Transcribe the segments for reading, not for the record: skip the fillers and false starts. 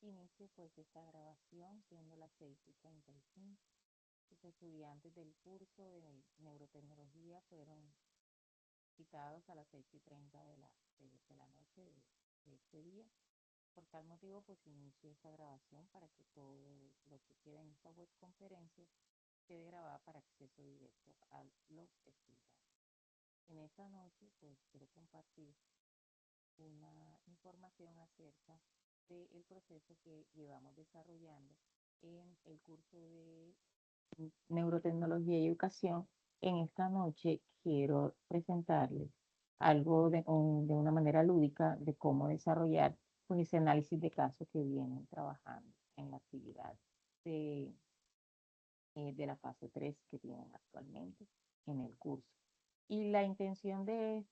Inicio pues esta grabación siendo las 6:35. Los estudiantes del curso de neurotecnología fueron citados a las 6:30 de la noche de este día. Por tal motivo pues inicio esta grabación para que todo lo que quede en esta web conferencia quede grabada para acceso directo a los estudiantes. En esta noche pues quiero compartir una información acerca del proceso que llevamos desarrollando en el curso de neurotecnología y educación. En esta noche quiero presentarles algo de una manera lúdica de cómo desarrollar pues, ese análisis de casos que vienen trabajando en la actividad de, de la fase 3 que tienen actualmente en el curso. Y la intención de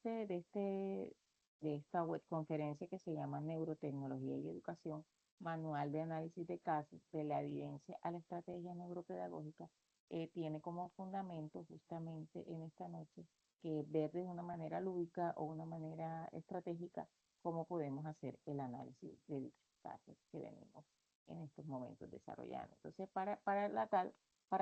esta web conferencia que se llama Neurotecnología y Educación, Manual de Análisis de Casos, de la evidencia a la estrategia neuropedagógica, tiene como fundamento justamente en esta noche que ver de una manera lúdica o una manera estratégica cómo podemos hacer el análisis de dichos casos que venimos en estos momentos desarrollando. Entonces, para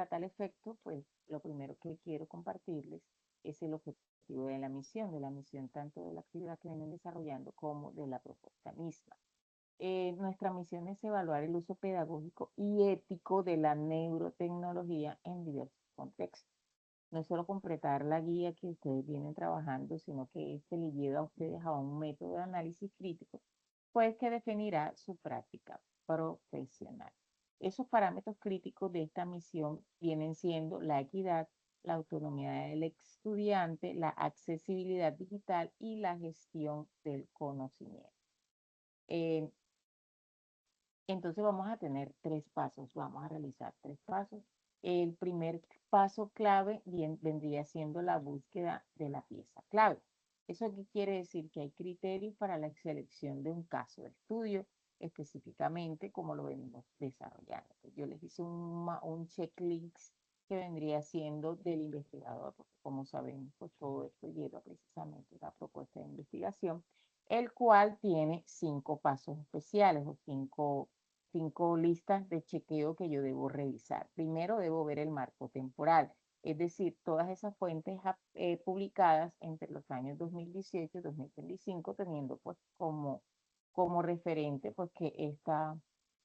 tal efecto, pues lo primero que quiero compartirles es el objetivo de la misión tanto de la actividad que vienen desarrollando como de la propuesta misma. Nuestra misión es evaluar el uso pedagógico y ético de la neurotecnología en diversos contextos. No es solo completar la guía que ustedes vienen trabajando, sino que este le lleva a ustedes a un método de análisis crítico, pues que definirá su práctica profesional. Esos parámetros críticos de esta misión vienen siendo la equidad, la autonomía del estudiante, la accesibilidad digital y la gestión del conocimiento. Eh, entonces vamos a tener tres pasos, vamos a realizar tres pasos. El primer paso clave vendría siendo la búsqueda de la pieza clave. ¿Eso aquí quiere decir? Que hay criterios para la selección de un caso de estudio, específicamente como lo venimos desarrollando. Yo les hice un checklist que vendría siendo del investigador, porque como sabemos, pues todo esto lleva precisamente una propuesta de investigación, el cual tiene 5 pasos especiales o cinco listas de chequeo que yo debo revisar. Primero debo ver el marco temporal, es decir, todas esas fuentes publicadas entre los años 2018 y 2025, teniendo pues como referente pues que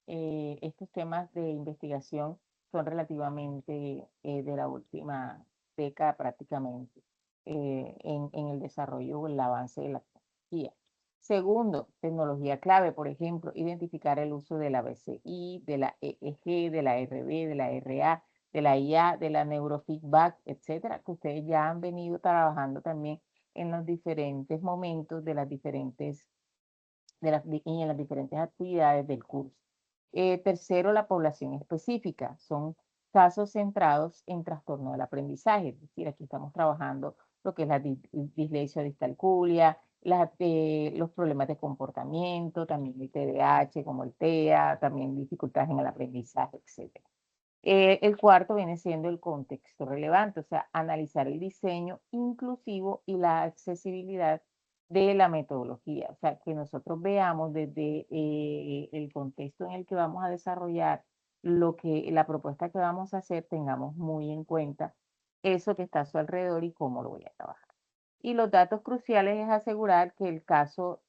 estos temas de investigación son relativamente de la última década prácticamente en el desarrollo o el avance de la tecnología. Segundo, tecnología clave, por ejemplo, identificar el uso de la BCI, de la EEG, de la RB, de la RA, de la IA, de la neurofeedback, etcétera, que ustedes ya han venido trabajando también en los diferentes momentos de las diferentes y en las diferentes actividades del curso. Tercero, la población específica. Son casos centrados en trastorno del aprendizaje. Es decir, aquí estamos trabajando lo que es la dislexia o discalculia, los problemas de comportamiento, también el TDAH como el TEA, también dificultades en el aprendizaje, etc. El cuarto viene siendo el contexto relevante, o sea, analizar el diseño inclusivo y la accesibilidad de la metodología, o sea, que nosotros veamos desde el contexto en el que vamos a desarrollar la propuesta que vamos a hacer, tengamos muy en cuenta eso que está a su alrededor y cómo lo voy a trabajar. Y los datos cruciales es asegurar que el caso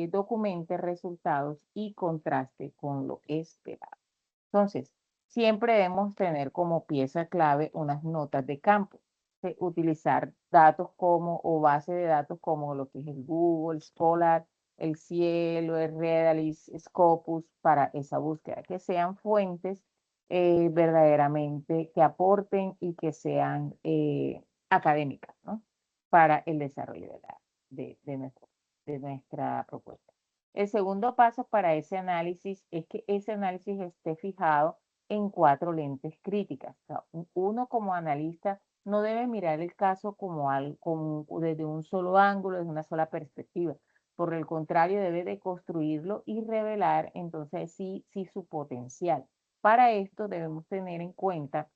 documente resultados y contraste con lo esperado. Entonces, siempre debemos tener como pieza clave unas notas de campo. Utilizar datos como o base de datos como lo que es el Google, Scholar, el Cielo, el Redalis, Scopus para esa búsqueda, que sean fuentes verdaderamente que aporten y que sean académicas, ¿no? Para el desarrollo de nuestra propuesta. El segundo paso para ese análisis es que ese análisis esté fijado en 4 lentes críticas. O sea, uno como analista no debe mirar el caso desde un solo ángulo, desde una sola perspectiva. Por el contrario, debe de construirlo y revelar entonces sí su potencial. Para esto debemos tener en cuenta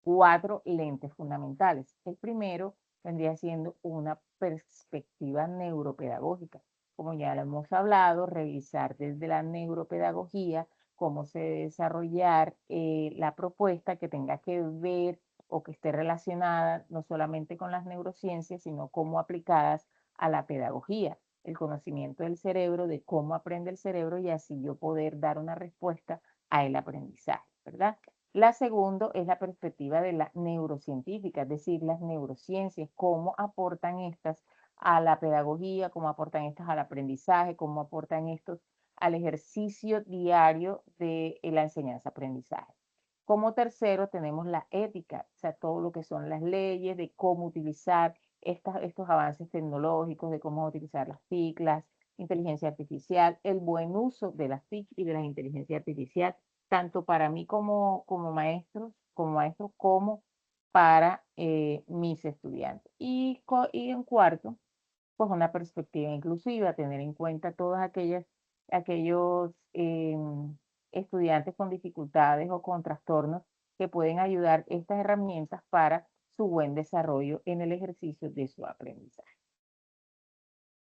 4 lentes fundamentales. El primero vendría siendo una perspectiva neuropedagógica. como ya lo hemos hablado, revisar desde la neuropedagogía cómo se debe desarrollar la propuesta que tenga que ver o que esté relacionada no solamente con las neurociencias, sino cómo aplicadas a la pedagogía, el conocimiento del cerebro, de cómo aprende el cerebro y así yo poder dar una respuesta a el aprendizaje, ¿verdad? La segunda es la perspectiva de la neurocientífica, es decir, las neurociencias, cómo aportan estas a la pedagogía, cómo aportan estas al aprendizaje, cómo aportan estos al ejercicio diario de la enseñanza-aprendizaje. Como tercero tenemos la ética, o sea, todo lo que son las leyes, de cómo utilizar estos avances tecnológicos, de cómo utilizar las TIC, las inteligencia artificial, el buen uso de las TIC y de la inteligencia artificial, tanto para mí como maestro, como para mis estudiantes. Y en cuarto, pues una perspectiva inclusiva, tener en cuenta todos aquellos estudiantes con dificultades o con trastornos que pueden ayudar estas herramientas para su buen desarrollo en el ejercicio de su aprendizaje.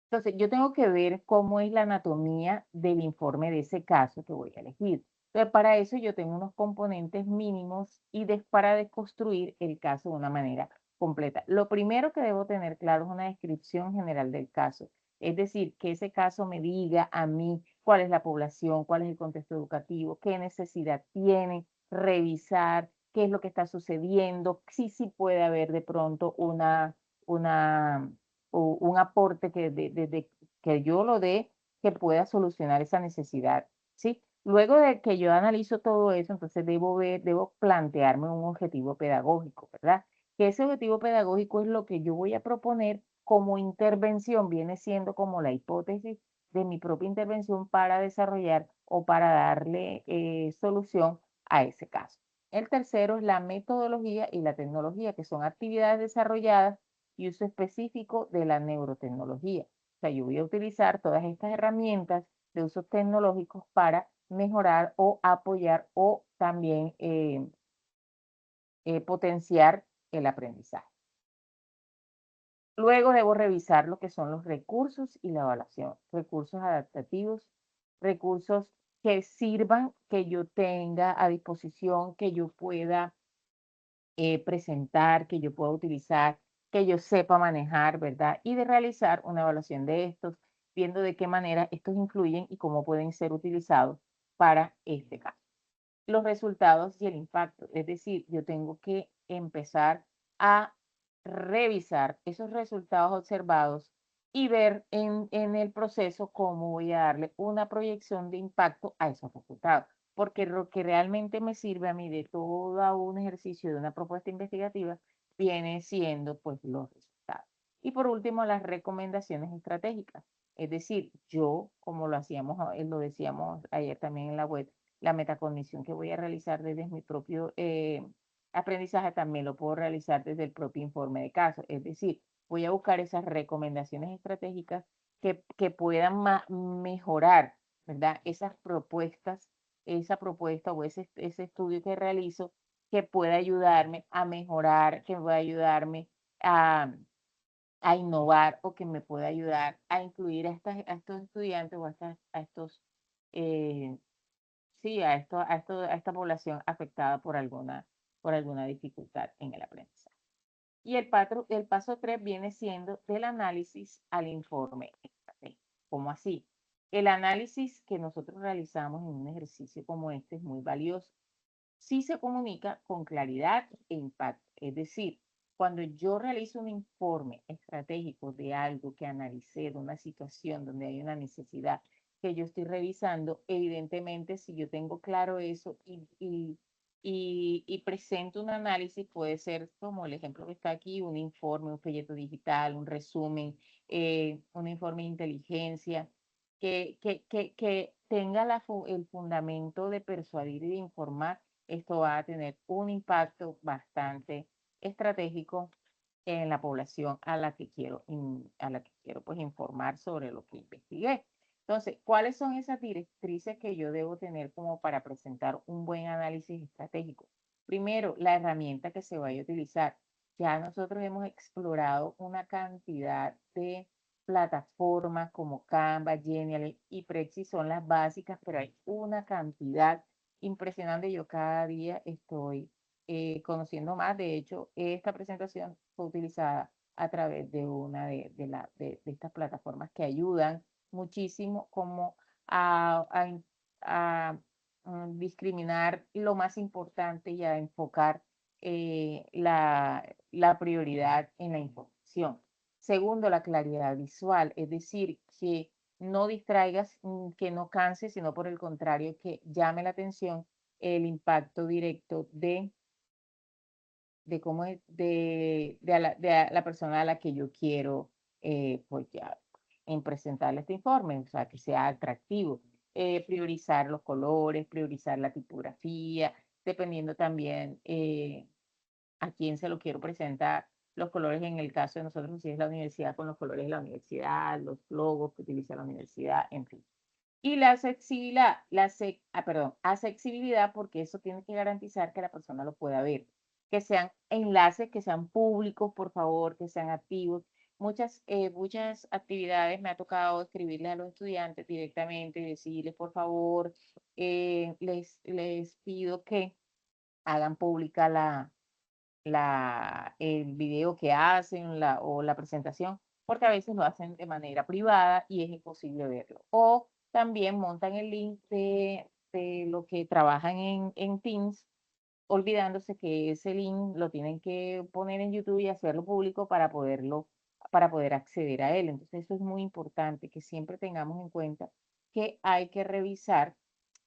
Entonces, yo tengo que ver cómo es la anatomía del informe de ese caso que voy a elegir. Entonces, para eso yo tengo unos componentes mínimos y para desconstruir el caso de una manera completa. Lo primero que debo tener claro es una descripción general del caso. Es decir, que ese caso me diga a mí cuál es la población, cuál es el contexto educativo, qué necesidad tiene, revisar qué es lo que está sucediendo, si sí puede haber de pronto una o un aporte que yo lo dé que pueda solucionar esa necesidad, ¿sí? Luego de que yo analizo todo eso, entonces debo plantearme un objetivo pedagógico, ¿verdad? Que ese objetivo pedagógico es lo que yo voy a proponer como intervención, viene siendo como la hipótesis de mi propia intervención para desarrollar o para darle solución a ese caso. El tercero es la metodología y la tecnología, que son actividades desarrolladas y uso específico de la neurotecnología. O sea, yo voy a utilizar todas estas herramientas de usos tecnológicos para mejorar o apoyar o también potenciar el aprendizaje. Luego debo revisar lo que son los recursos y la evaluación, recursos adaptativos, recursos que sirvan, que yo tenga a disposición, que yo pueda presentar, que yo pueda utilizar, que yo sepa manejar, ¿verdad? Y de realizar una evaluación de estos, viendo de qué manera estos influyen y cómo pueden ser utilizados para este caso. Los resultados y el impacto, es decir, yo tengo que empezar a revisar esos resultados observados y ver en el proceso cómo voy a darle una proyección de impacto a esos resultados. Porque lo que realmente me sirve a mí de todo un ejercicio, de una propuesta investigativa, viene siendo pues los resultados. Y por último, las recomendaciones estratégicas. Es decir, yo, como lo decíamos ayer también en la web, la metacognición que voy a realizar desde mi propio aprendizaje también lo puedo realizar desde el propio informe de caso. Es decir, voy a buscar esas recomendaciones estratégicas que puedan mejorar, ¿verdad? Esas propuestas, esa propuesta o ese estudio que realizo que pueda ayudarme a mejorar, que pueda ayudarme a innovar o que me pueda ayudar a incluir a estos estudiantes o a estos eh, sí, a esta población afectada por alguna dificultad en el aprendizaje. Y el paso 3 viene siendo del análisis al informe estratégico. ¿Cómo así? El análisis que nosotros realizamos en un ejercicio como este es muy valioso si se comunica con claridad e impacto. Es decir, cuando yo realizo un informe estratégico de algo que analicé, de una situación donde hay una necesidad que yo estoy revisando, evidentemente si yo tengo claro eso y presento un análisis, puede ser como el ejemplo que está aquí, un informe, un folleto digital, un resumen, un informe de inteligencia, que tenga el fundamento de persuadir y de informar. Esto va a tener un impacto bastante estratégico en la población a la que quiero pues informar sobre lo que investigué. Entonces, ¿cuáles son esas directrices que yo debo tener como para presentar un buen análisis estratégico? Primero, la herramienta que se vaya a utilizar. Ya nosotros hemos explorado una cantidad plataformas como Canva, Genial y Prexy son las básicas, pero hay una cantidad impresionante. Yo cada día estoy conociendo más. De hecho, esta presentación fue utilizada a través de una de estas plataformas que ayudan muchísimo como a discriminar lo más importante y a enfocar la prioridad en la información. Segundo, la claridad visual, es decir, que no distraigas, que no canses, sino por el contrario, que llame la atención el impacto directo de cómo es, de a la persona a la que yo quiero, pues ya, en presentarle este informe, o sea, que sea atractivo. Priorizar los colores, priorizar la tipografía, dependiendo también a quién se lo quiero presentar. Los colores, en el caso de nosotros, si es la universidad, con los colores de la universidad, los logos que utiliza la universidad, en fin. Y la accesibilidad, perdón, accesibilidad, porque eso tiene que garantizar que la persona lo pueda ver. Que sean enlaces, que sean públicos, por favor, que sean activos. Muchas actividades me ha tocado escribirles a los estudiantes directamente, decirles, por favor, les pido que hagan pública el video que hacen o la presentación, porque a veces lo hacen de manera privada y es imposible verlo. O también montan el link de lo que trabajan en Teams, olvidándose que ese link lo tienen que poner en YouTube y hacerlo público para poder acceder a él. Entonces, eso es muy importante, que siempre tengamos en cuenta que hay que revisar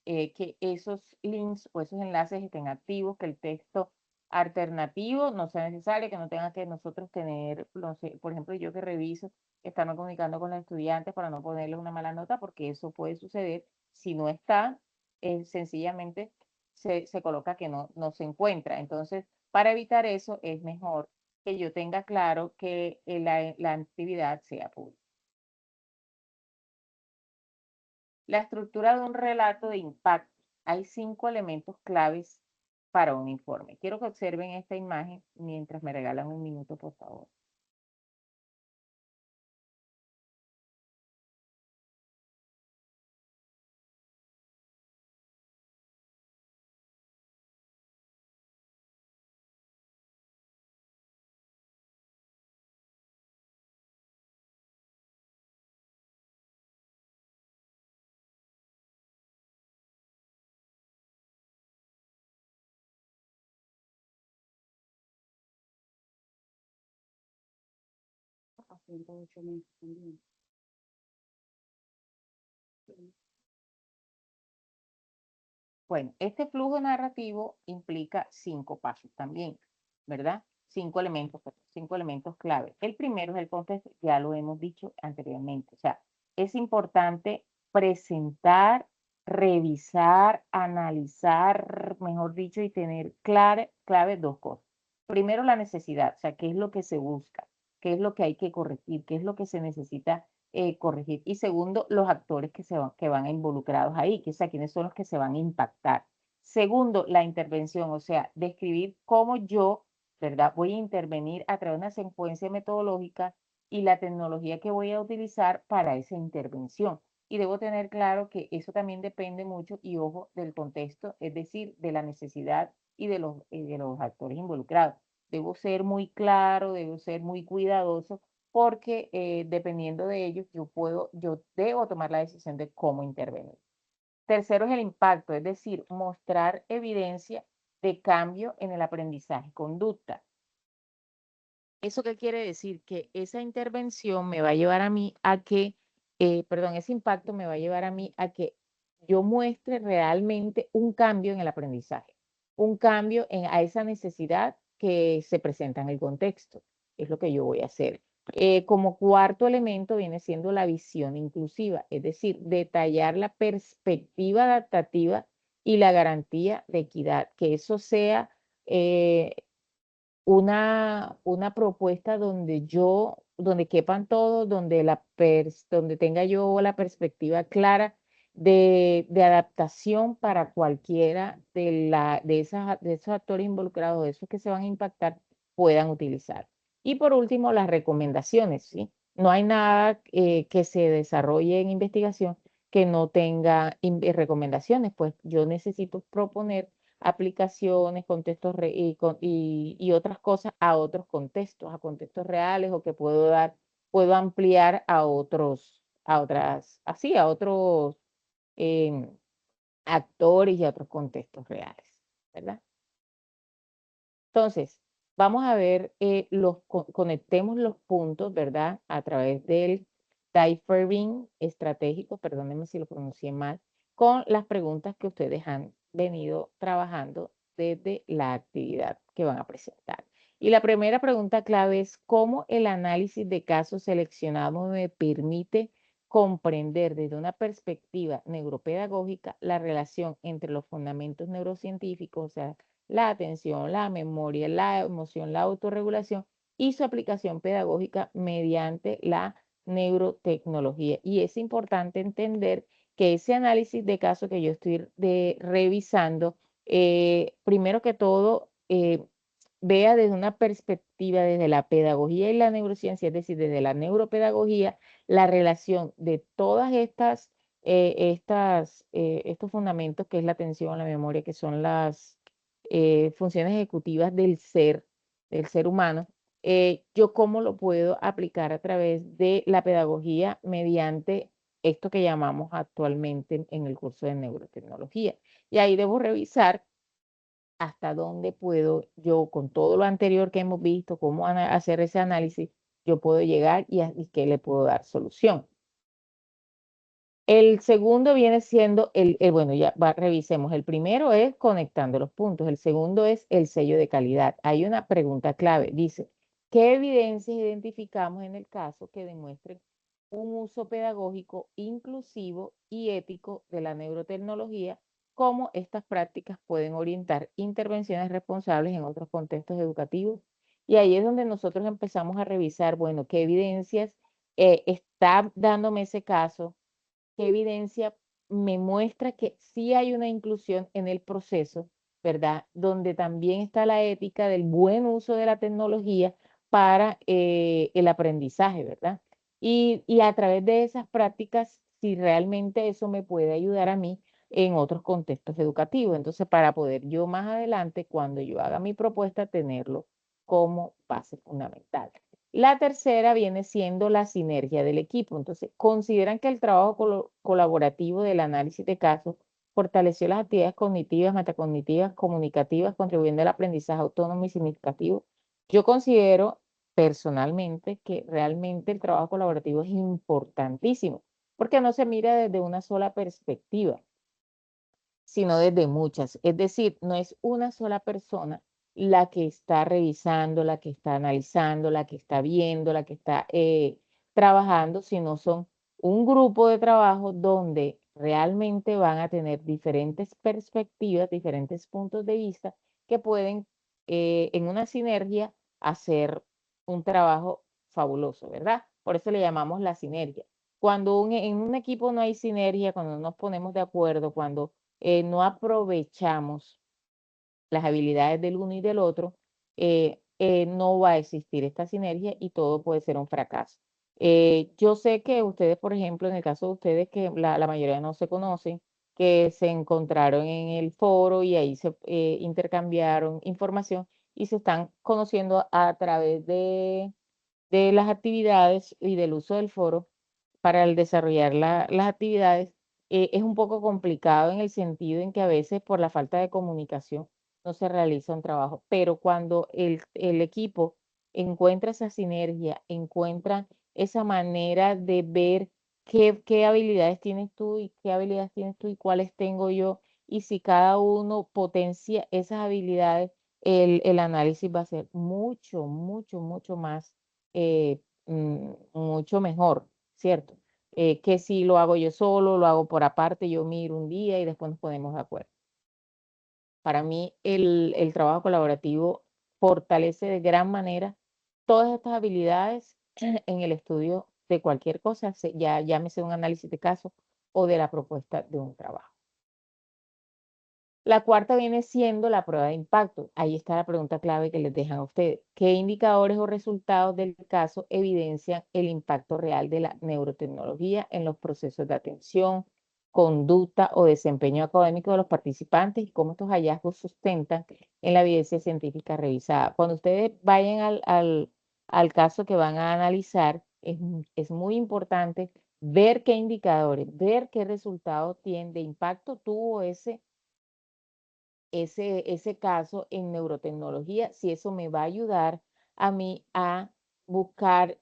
que esos links o esos enlaces estén activos, que el texto alternativo no sea necesario, que no tenga que nosotros tener, no sé, por ejemplo, yo que reviso, estarme comunicando con los estudiantes para no ponerles una mala nota, porque eso puede suceder. Si no está, sencillamente se coloca que no se encuentra. Entonces, para evitar eso, es mejor que yo tenga claro que la actividad sea pública. La estructura de un relato de impacto. Hay 5 elementos claves para un informe. Quiero que observen esta imagen mientras me regalan un minuto, por favor. A 108 meses también. Bueno, este flujo narrativo implica 5 pasos también, ¿verdad? 5 elementos clave. El primero es el contexto, ya lo hemos dicho anteriormente. O sea, es importante presentar, revisar, analizar, mejor dicho, y tener clave 2 cosas. Primero, la necesidad, o sea, qué es lo que se busca, qué es lo que hay que corregir, qué es lo que se necesita corregir. Y segundo, los actores que van involucrados ahí, que, o sea, quiénes son los que se van a impactar. Segundo, la intervención, o sea, describir cómo yo, ¿verdad? Voy a intervenir a través de una secuencia metodológica y la tecnología que voy a utilizar para esa intervención. Y debo tener claro que eso también depende mucho, y ojo, del contexto, es decir, de la necesidad y de los actores involucrados. Debo ser muy claro, debo ser muy cuidadoso porque dependiendo de ellos, yo debo tomar la decisión de cómo intervenir. Tercero es el impacto, es decir, mostrar evidencia de cambio en el aprendizaje, conducta. ¿Eso qué quiere decir? Que esa intervención me va a llevar a mí a que, perdón, ese impacto me va a llevar a mí a que yo muestre realmente un cambio en el aprendizaje, un cambio a esa necesidad que se presenta en el contexto. Es lo que yo voy a hacer. Como cuarto elemento viene siendo la visión inclusiva, es decir, detallar la perspectiva adaptativa y la garantía de equidad, que eso sea una propuesta donde quepan todos, donde tenga yo la perspectiva clara de adaptación para cualquiera de esos actores involucrados, de esos que se van a impactar, puedan utilizar. Y por último, las recomendaciones, ¿sí? no hay nada que se desarrolle en investigación que no tenga recomendaciones, pues yo necesito proponer aplicaciones, contextos y otras cosas a otros contextos, a contextos reales o que puedo ampliar a a otros em, actores y a otros contextos reales, ¿verdad? Entonces, vamos a ver, conectemos los puntos, ¿verdad? A través del differing estratégico, perdónenme si lo pronuncié mal, con las preguntas que ustedes han venido trabajando desde la actividad que van a presentar. Y la primera pregunta clave es, ¿cómo el análisis de casos seleccionados me permite comprender desde una perspectiva neuropedagógica la relación entre los fundamentos neurocientíficos, o sea, la atención, la memoria, la emoción, la autorregulación y su aplicación pedagógica mediante la neurotecnología? Y es importante entender que ese análisis de caso que yo estoy revisando, primero que todo, vea desde una perspectiva, desde la pedagogía y la neurociencia, es decir, desde la neuropedagogía, la relación de todas estos fundamentos, que es la atención, la memoria, que son las funciones ejecutivas del ser humano, yo cómo lo puedo aplicar a través de la pedagogía mediante esto que llamamos actualmente en el curso de neurotecnología. Y ahí debo revisar hasta dónde puedo yo, con todo lo anterior que hemos visto, cómo hacer ese análisis, yo puedo llegar y qué le puedo dar solución. El segundo viene siendo bueno, revisemos. El primero es conectando los puntos. El segundo es el sello de calidad. Hay una pregunta clave. Dice, ¿qué evidencias identificamos en el caso que demuestren un uso pedagógico inclusivo y ético de la neurotecnología? ¿Cómo estas prácticas pueden orientar intervenciones responsables en otros contextos educativos? Y ahí es donde nosotros empezamos a revisar, bueno, qué evidencias está dándome ese caso, qué evidencia me muestra que sí hay una inclusión en el proceso, ¿verdad? Donde también está la ética del buen uso de la tecnología para el aprendizaje, ¿verdad? Y a través de esas prácticas, si realmente eso me puede ayudar a mí en otros contextos educativos. Entonces, para poder yo más adelante, cuando yo haga mi propuesta, tenerlo como base fundamental. La tercera viene siendo la sinergia del equipo. Entonces, consideran que el trabajo colaborativo del análisis de casos fortaleció las actividades cognitivas, metacognitivas, comunicativas, contribuyendo al aprendizaje autónomo y significativo. Yo considero personalmente que realmente el trabajo colaborativo es importantísimo, porque no se mira desde una sola perspectiva, sino desde muchas. Es decir, no es una sola persona la que está revisando, la que está analizando, la que está viendo, la que está trabajando, sino son un grupo de trabajo donde realmente van a tener diferentes perspectivas, diferentes puntos de vista que pueden en una sinergia hacer un trabajo fabuloso, ¿verdad? Por eso le llamamos la sinergia. Cuando en un equipo no hay sinergia, cuando no nos ponemos de acuerdo, cuando no aprovechamos las habilidades del uno y del otro, no va a existir esta sinergia y todo puede ser un fracaso. Yo sé que ustedes, por ejemplo, en el caso de ustedes, que la mayoría no se conocen, que se encontraron en el foro y ahí se intercambiaron información y se están conociendo a través de las actividades y del uso del foro para el desarrollar las actividades, es un poco complicado en el sentido en que a veces por la falta de comunicación no se realiza un trabajo, pero cuando el equipo encuentra esa sinergia, encuentra esa manera de ver qué habilidades tienes tú y qué habilidades tienes tú y cuáles tengo yo, y si cada uno potencia esas habilidades, el análisis va a ser mucho, mucho, mucho más mucho mejor, ¿cierto? Que si lo hago yo solo, lo hago por aparte, yo miro un día y después nos ponemos de acuerdo. Para mí, el trabajo colaborativo fortalece de gran manera todas estas habilidades en el estudio de cualquier cosa, ya llámese un análisis de caso o de la propuesta de un trabajo. La cuarta viene siendo la prueba de impacto. Ahí está la pregunta clave que les dejan a ustedes. ¿Qué indicadores o resultados del caso evidencian el impacto real de la neurotecnología en los procesos de atención, conducta o desempeño académico de los participantes y cómo estos hallazgos sustentan en la evidencia científica revisada? Cuando ustedes vayan al caso que van a analizar, es muy importante ver qué indicadores, ver qué resultados tiene de impacto tuvo ese caso en neurotecnología, si eso me va a ayudar a mí a buscar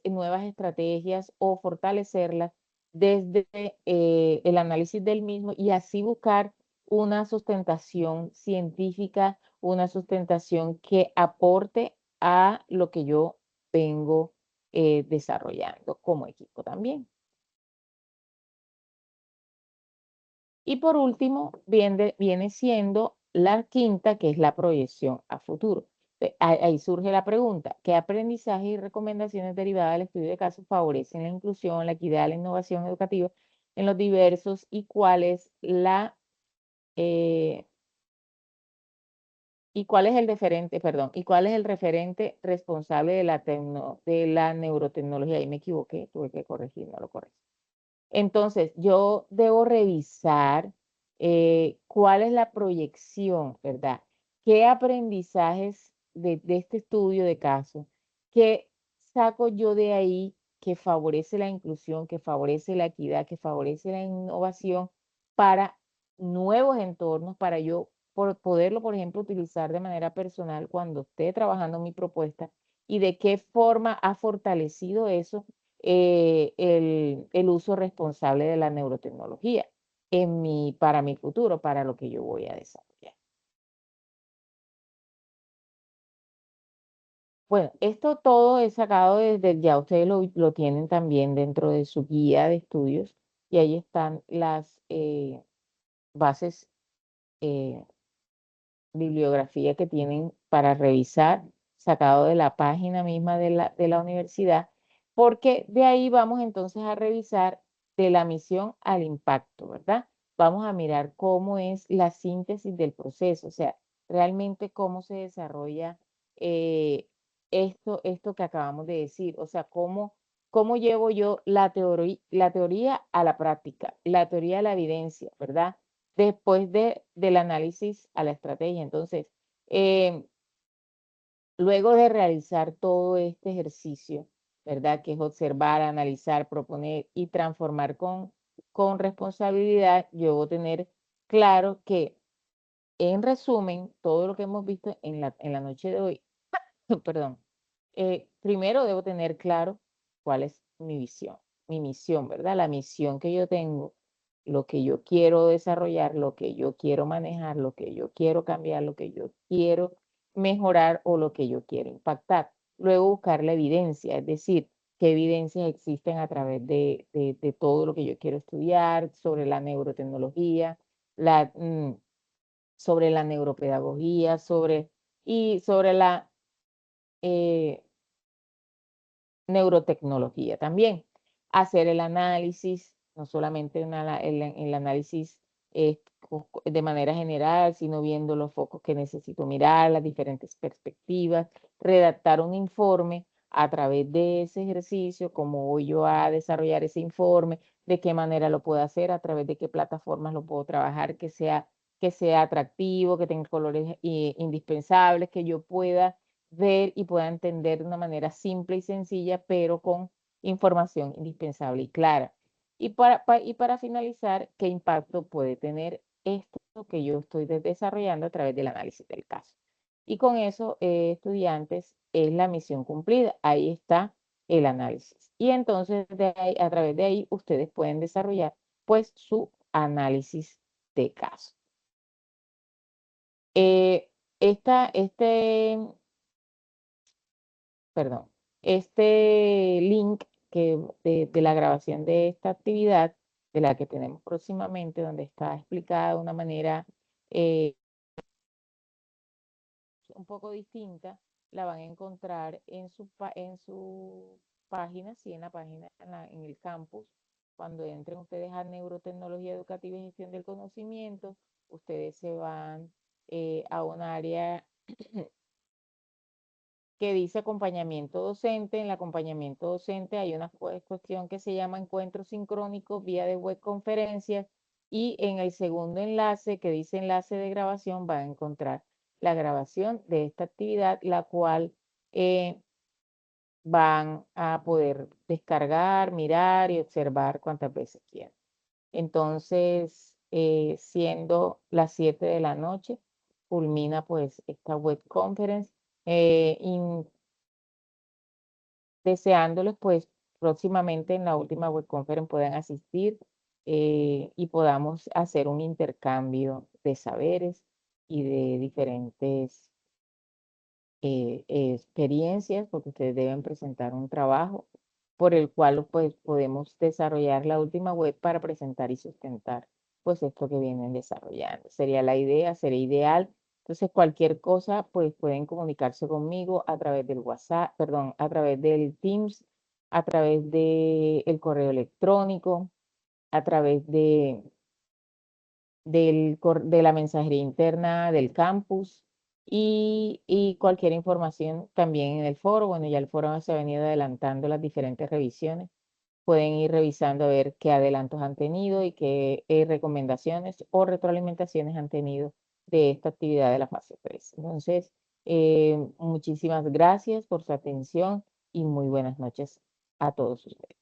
nuevas estrategias o fortalecerlas desde el análisis del mismo y así buscar una sustentación científica, una sustentación que aporte a lo que yo vengo desarrollando como equipo también. Y por último, viene siendo la quinta, que es la proyección a futuro. Ahí surge la pregunta, ¿qué aprendizaje y recomendaciones derivadas del estudio de casos favorecen la inclusión, la equidad, la innovación educativa en los diversos y eh, cuál es el diferente, perdón, y cuál es el referente responsable de la neurotecnología? Ahí me equivoqué, tuve que corregir, no lo corregí. Entonces, yo debo revisar cuál es la proyección, ¿verdad? ¿Qué aprendizajes de este estudio de caso, qué saco yo de ahí que favorece la inclusión, que favorece la equidad, que favorece la innovación para nuevos entornos, para yo poderlo, por ejemplo, utilizar de manera personal cuando esté trabajando mi propuesta y de qué forma ha fortalecido eso el uso responsable de la neurotecnología para mi futuro, para lo que yo voy a desarrollar. Bueno, esto todo es sacado ya ustedes lo tienen también dentro de su guía de estudios y ahí están las bases eh, bibliografía que tienen para revisar, sacado de la página misma de la universidad, porque de ahí vamos entonces a revisar de la misión al impacto, ¿verdad? Vamos a mirar cómo es la síntesis del proceso, o sea, realmente cómo se desarrolla eh, esto que acabamos de decir, o sea, cómo llevo yo la teoría a la práctica, la teoría a la evidencia, ¿verdad? Después del análisis a la estrategia. Entonces, eh, luego de realizar todo este ejercicio, ¿verdad? Que es observar, analizar, proponer y transformar con responsabilidad, yo debo tener claro que, en resumen, todo lo que hemos visto en la noche de hoy, perdón, primero debo tener claro cuál es mi misión, ¿verdad? La misión que yo tengo, lo que yo quiero desarrollar, lo que yo quiero manejar, lo que yo quiero cambiar, lo que yo quiero mejorar o lo que yo quiero impactar. Luego buscar la evidencia, es decir, qué evidencias existen a través de todo lo que yo quiero estudiar sobre la neurotecnología, la, mm, sobre la neuropedagogía, sobre la eh, neurotecnología también. Hacer el análisis, no solamente el análisis de manera general, sino viendo los focos que necesito mirar, las diferentes perspectivas, redactar un informe a través de ese ejercicio, cómo voy yo a desarrollar ese informe, de qué manera lo puedo hacer, a través de qué plataformas lo puedo trabajar, que sea atractivo, que tenga colores indispensables, que yo pueda ver y pueda entender de una manera simple y sencilla, pero con información indispensable y clara. Y para finalizar, ¿qué impacto puede tener esto que yo estoy desarrollando a través del análisis del caso? Y con eso, estudiantes, es la misión cumplida. Ahí está el análisis. Y entonces, a través de ahí, ustedes pueden desarrollar, pues, su análisis de caso. Eh, perdón, este link de la grabación de esta actividad, de la que tenemos próximamente, donde está explicada de una manera eh, un poco distinta, la van a encontrar en su página, sí, en la página, en el campus, cuando entren ustedes a Neurotecnología Educativa y Gestión del Conocimiento, ustedes se van a un área que dice acompañamiento docente. En el acompañamiento docente hay una cuestión que se llama encuentro sincrónico vía de web conferencias, y en el segundo enlace que dice enlace de grabación van a encontrar la grabación de esta actividad, la cual van a poder descargar, mirar y observar cuantas veces quieran. Entonces, siendo las 7 de la noche, culmina pues esta web conference. Deseándoles pues próximamente en la última web conference puedan asistir y podamos hacer un intercambio de saberes y de diferentes experiencias, porque ustedes deben presentar un trabajo por el cual pues podemos desarrollar la última web para presentar y sustentar pues esto que vienen desarrollando. Sería la idea, sería ideal. Entonces cualquier cosa pues pueden comunicarse conmigo a través del WhatsApp, perdón, a través del Teams, a través del correo electrónico, a través de la mensajería interna del campus y cualquier información también en el foro. Bueno, ya el foro se ha venido adelantando las diferentes revisiones. Pueden ir revisando a ver qué adelantos han tenido y qué recomendaciones o retroalimentaciones han tenido de esta actividad de la fase 3. Entonces, muchísimas gracias por su atención y muy buenas noches a todos ustedes.